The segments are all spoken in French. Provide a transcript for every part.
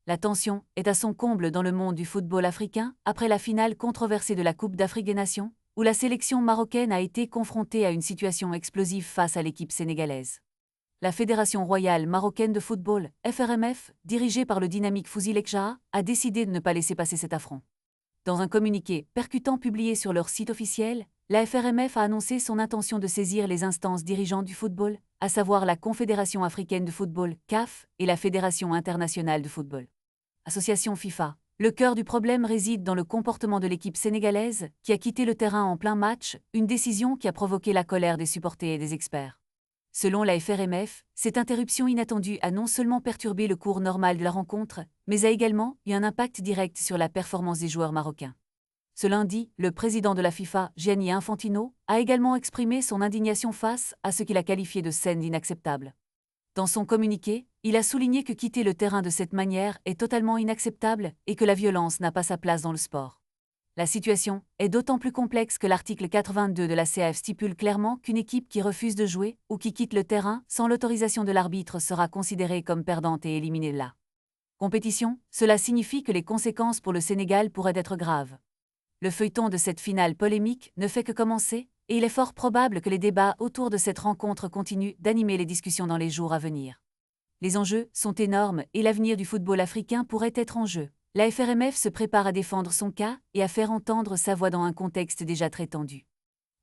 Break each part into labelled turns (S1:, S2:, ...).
S1: La tension est à son comble dans le monde du football africain après la finale controversée de la Coupe d'Afrique des Nations, où la sélection marocaine a été confrontée à une situation explosive face à l'équipe sénégalaise. La Fédération royale marocaine de football, FRMF, dirigée par le dynamique Fouzi Lekjaa, a décidé de ne pas laisser passer cet affront. Dans un communiqué percutant publié sur leur site officiel, la FRMF a annoncé son intention de saisir les instances dirigeantes du football, à savoir la Confédération africaine de football, CAF, et la Fédération internationale de football. Association FIFA. Le cœur du problème réside dans le comportement de l'équipe sénégalaise, qui a quitté le terrain en plein match, une décision qui a provoqué la colère des supporters et des experts. Selon la FRMF, cette interruption inattendue a non seulement perturbé le cours normal de la rencontre, mais a également eu un impact direct sur la performance des joueurs marocains. Ce lundi, le président de la FIFA, Gianni Infantino, a également exprimé son indignation face à ce qu'il a qualifié de scène inacceptable. Dans son communiqué, il a souligné que quitter le terrain de cette manière est totalement inacceptable et que la violence n'a pas sa place dans le sport. La situation est d'autant plus complexe que l'article 82 de la CAF stipule clairement qu'une équipe qui refuse de jouer ou qui quitte le terrain sans l'autorisation de l'arbitre sera considérée comme perdante et éliminée de la compétition. Cela signifie que les conséquences pour le Sénégal pourraient être graves. Le feuilleton de cette finale polémique ne fait que commencer, et il est fort probable que les débats autour de cette rencontre continuent d'animer les discussions dans les jours à venir. Les enjeux sont énormes et l'avenir du football africain pourrait être en jeu. La FRMF se prépare à défendre son cas et à faire entendre sa voix dans un contexte déjà très tendu.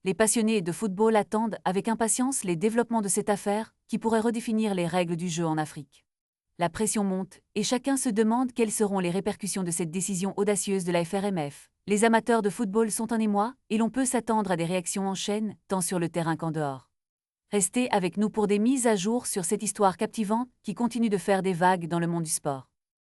S1: Les passionnés de football attendent avec impatience les développements de cette affaire qui pourrait redéfinir les règles du jeu en Afrique. La pression monte et chacun se demande quelles seront les répercussions de cette décision audacieuse de la FRMF. Les amateurs de football sont en émoi et l'on peut s'attendre à des réactions en chaîne, tant sur le terrain qu'en dehors. Restez avec nous pour des mises à jour sur cette histoire captivante qui continue de faire des vagues dans le monde du sport.